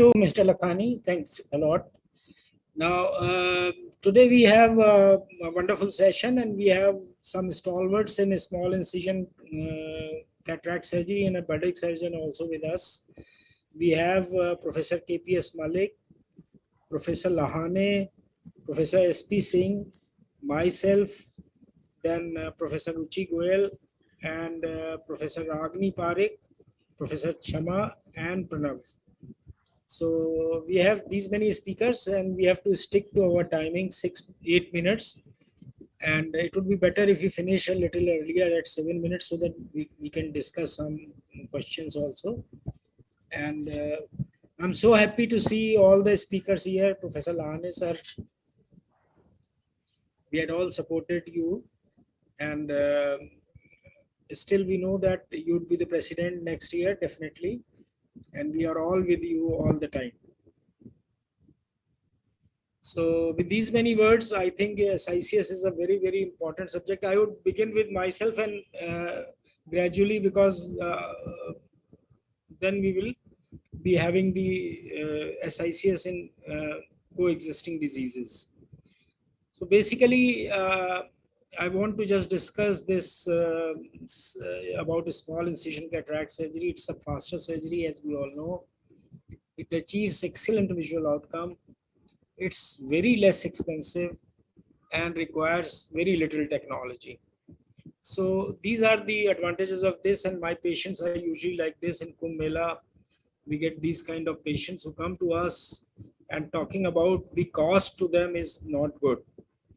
you, Mr. Lakhani. Thanks a lot. Now, today we have a wonderful session, and we have some stalwarts in a small incision cataract surgery and a bariatric surgeon also with us. We have Professor KPS Malik, Professor Lahane, Professor SP Singh, myself, then Professor Ruchi Goel, and Professor Ragini Parekh, Professor Chama, and Pranav. So we have these many speakers and we have to stick to our timing, 8 minutes. And it would be better if we finish a little earlier at 7 minutes so that we can discuss some questions also. And I'm so happy to see all the speakers here. Professor Lahane sir, we had all supported you. And still we know that you'd be the president next year, definitely. And we are all with you all the time. So with these many words, I think SICS is a very, very important subject. I would begin with myself and gradually, because then we will be having the SICS in coexisting diseases. So basically, I want to just discuss this about a small incision cataract surgery. It's a faster surgery, as we all know. It achieves excellent visual outcome. It's very less expensive and requires very little technology. So these are the advantages of this, and my patients are usually like this in Kumbh Mela. We get these kind of patients who come to us, and talking about the cost to them is not good.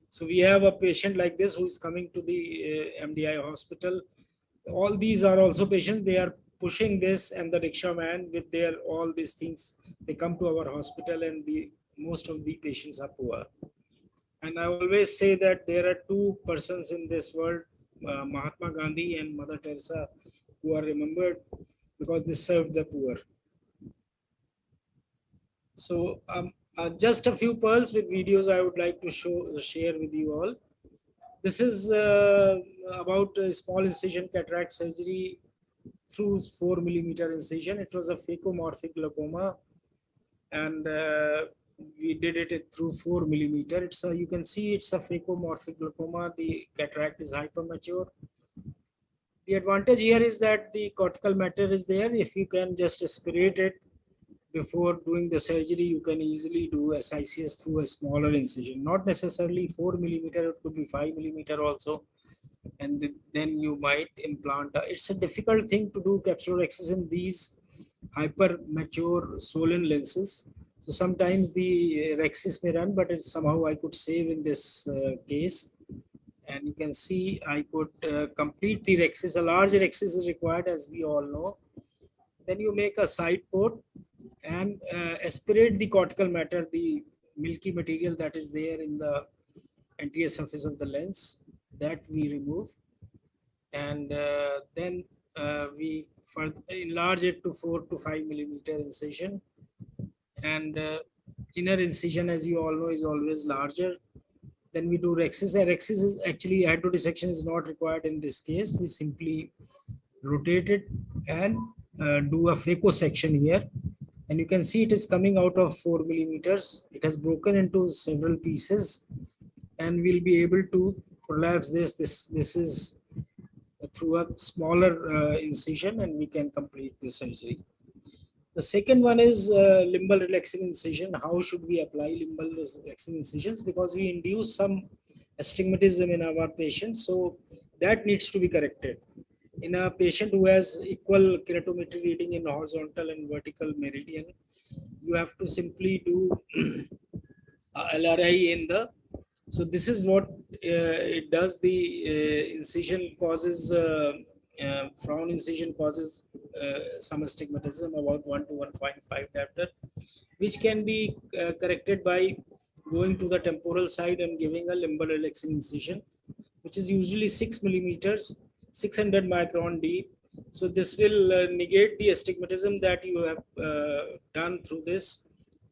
So we have a patient like this who is coming to the MDI hospital. All these are also patients. They are pushing this, and the rickshaw man with their all these things, they come to our hospital, and most of the patients are poor. And I always say that there are two persons in this world, Mahatma Gandhi and Mother Teresa, who are remembered because they served the poor. So just a few pearls with videos I would like to share with you all. This is about a small incision cataract surgery through 4 millimeter incision. It was a phacomorphic glaucoma, and we did it through 4 millimeter. You can see it's a phacomorphic glaucoma. The cataract is hypermature. The advantage here is that the cortical matter is there. If you can just aspirate it before doing the surgery, you can easily do SICS through a smaller incision. Not necessarily 4 millimeter, it could be 5 millimeter also. And then you might implant. It's a difficult thing to do capsulorhexis in these hyper mature swollen lenses. So sometimes the rhexis may run, but somehow I could save in this case. And you can see I could complete the rhexis. A large rhexis is required, as we all know. Then you make a side port and aspirate the cortical matter, the milky material that is there in the anterior surface of the lens, that we remove. And then we enlarge it to 4 to 5 millimeter incision. And inner incision, as you all know, is always larger. Then we do rhexis. Rhexis is actually, hydrodissection is not required in this case. We simply rotate it and do a phacosection here. And you can see it is coming out of 4 millimeters. It has broken into several pieces, and we'll be able to prolapse this. This is through a smaller incision, and we can complete the surgery. The second one is limbal relaxing incision. How should we apply limbal relaxing incisions? Because we induce some astigmatism in our patients, so that needs to be corrected. In a patient who has equal keratometry reading in horizontal and vertical meridian, you have to simply do LRI in the. So this is what it does. The incision causes, frown incision causes some astigmatism about 1 to 1.5 diopter, which can be corrected by going to the temporal side and giving a limbal relaxing incision, which is usually 6 millimeters, 600 micron deep. So this will negate the astigmatism that you have done through this.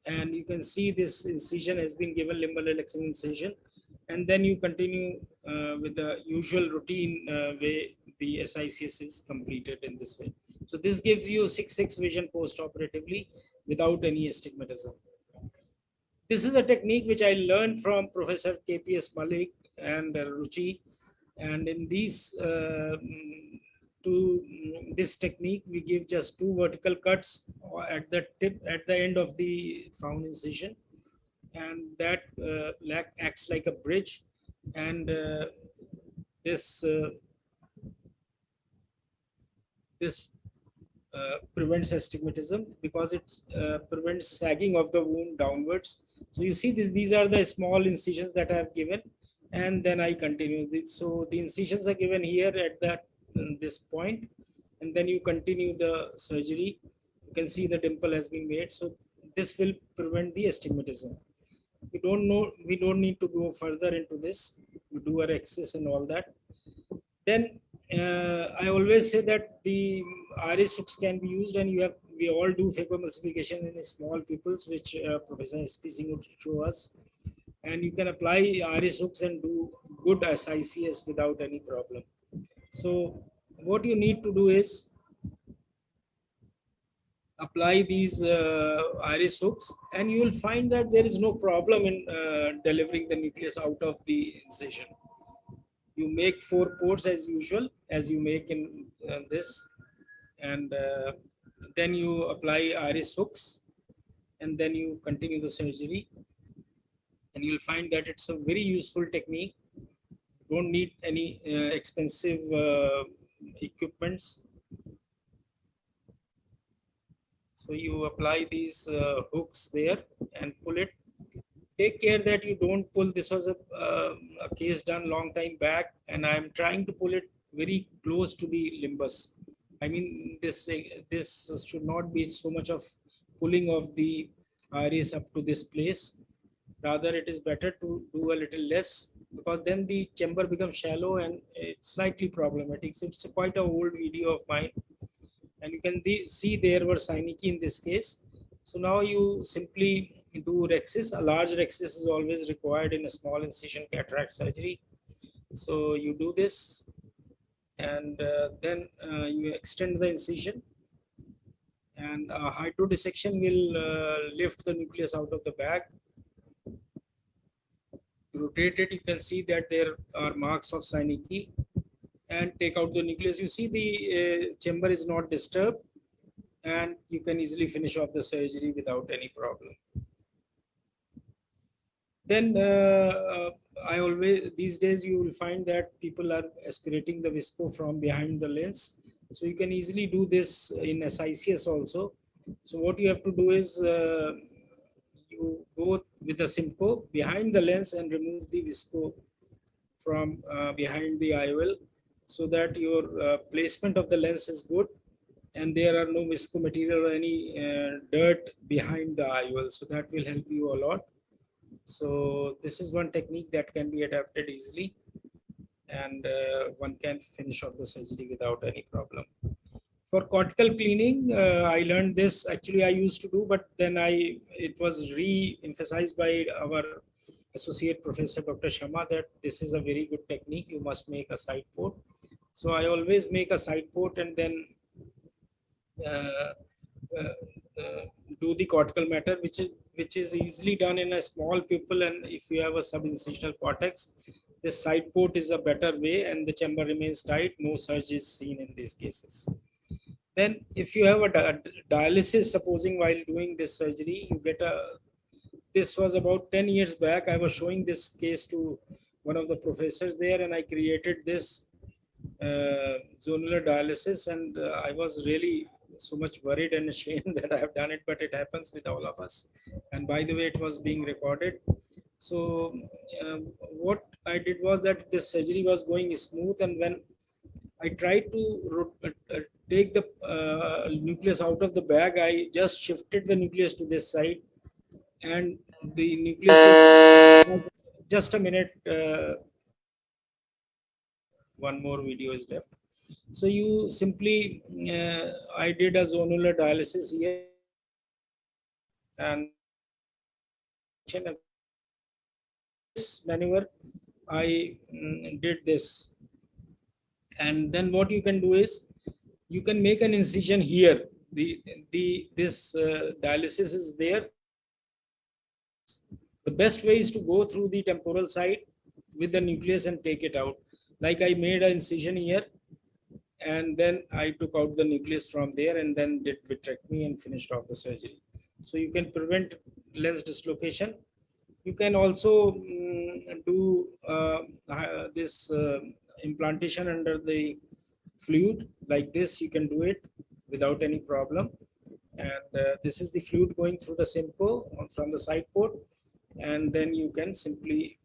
And you can see this incision has been given limbal relaxing incision. And then you continue with the usual routine way the SICS is completed in this way. So this gives you 6/6 vision post-operatively. without any astigmatism. This is a technique which I learned from Professor KPS Malik and Ruchi. And in these this technique, we give just 2 vertical cuts at the tip, at the end of the frown incision, and that acts like a bridge. And this this prevents astigmatism because it prevents sagging of the wound downwards. So you see this, these are the small incisions that I have given, and then I continue. So the incisions are given here at that this point, and then you continue the surgery. You can see the dimple has been made. So this will prevent the astigmatism. We don't need to go further into this. We do our axis and all that. Then I always say that the iris hooks can be used, and we all do phacoemulsification in small pupils, which Professor S.P. Singh would show us. And you can apply iris hooks and do good SICS without any problem. So what you need to do is apply these iris hooks, and you will find that there is no problem in delivering the nucleus out of the incision. You make 4 ports as usual, as you make in this, and then you apply iris hooks, and then you continue the surgery, and you'll find that it's a very useful technique. Don't need any expensive equipments. So you apply these hooks there and pull it. Take care that you don't pull. This was a case done long time back, and I'm trying to pull it very close to the limbus. I mean, this should not be so much of pulling of the iris up to this place. Rather, it is better to do a little less, because then the chamber becomes shallow and it's slightly problematic. So it's quite an old video of mine, and you can see there were Seineke in this case. So now you simply do rhexis. A large rhexis is always required in a small incision cataract surgery. So you do this, and then you extend the incision, and a hydrodissection will lift the nucleus out of the bag. Rotate it, you can see that there are marks of Seineke, and take out the nucleus. You see the chamber is not disturbed, and you can easily finish off the surgery without any problem. Then these days you will find that people are aspirating the visco from behind the lens. So you can easily do this in SICS also. So what you have to do is you go with the Simcoe behind the lens and remove the visco from behind the IOL, so that your placement of the lens is good, and there are no visco material or any dirt behind the IOL. So that will help you a lot. So this is one technique that can be adapted easily, and one can finish off the surgery without any problem. For cortical cleaning, I learned this. Actually, I used to do, but then it was re-emphasized by our associate professor, Dr. Sharma, that this is a very good technique. You must make a side port. So I always make a side port and then do the cortical matter, which is easily done in a small pupil, and if you have a subincisional cortex, this side port is a better way, and the chamber remains tight. No surge is seen in these cases. Then if you have a dialysis, supposing while doing this surgery, you get this was about 10 years back. I was showing this case to one of the professors there, and I created this zonular dialysis, and I was really so much worried and ashamed that I have done it, but it happens with all of us. And by the way, it was being recorded. So what I did was that this surgery was going smooth, and when I tried to take the nucleus out of the bag, I just shifted the nucleus to this side, and the nucleus is just a minute. One more video is left. So you simply, I did a zonular dialysis here, and this maneuver, I did this. And then what you can do is, you can make an incision here this dialysis is there. The best way is to go through the temporal side with the nucleus and take it out. Like I made an incision here, and then I took out the nucleus from there and then did vitrectomy and finished off the surgery. So you can prevent lens dislocation. You can also do this implantation under the fluid like this. You can do it without any problem. And this is the fluid going through the Simcoe from the side port, and then you can simply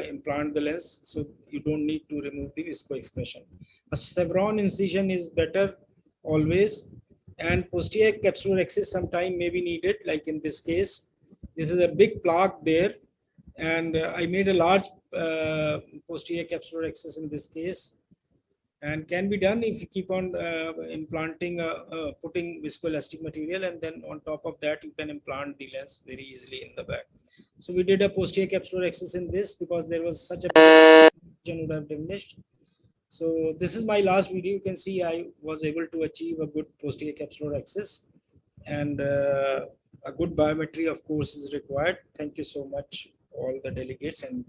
implant the lens, so you don't need to remove the visco expression. A chevron incision is better always, and posterior capsular access sometime may be needed, like in this case. This is a big plaque there, and I made a large posterior capsular access in this case, and can be done if you keep on implanting putting viscoelastic material, and then on top of that you can implant the lens very easily in the back. So we did a posterior capsular access in this because there was such a would have diminished. So this is my last video. You can see I was able to achieve a good posterior capsular access, and a good biometry of course is required. Thank you so much all the delegates and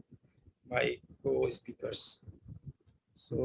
my co-speakers. So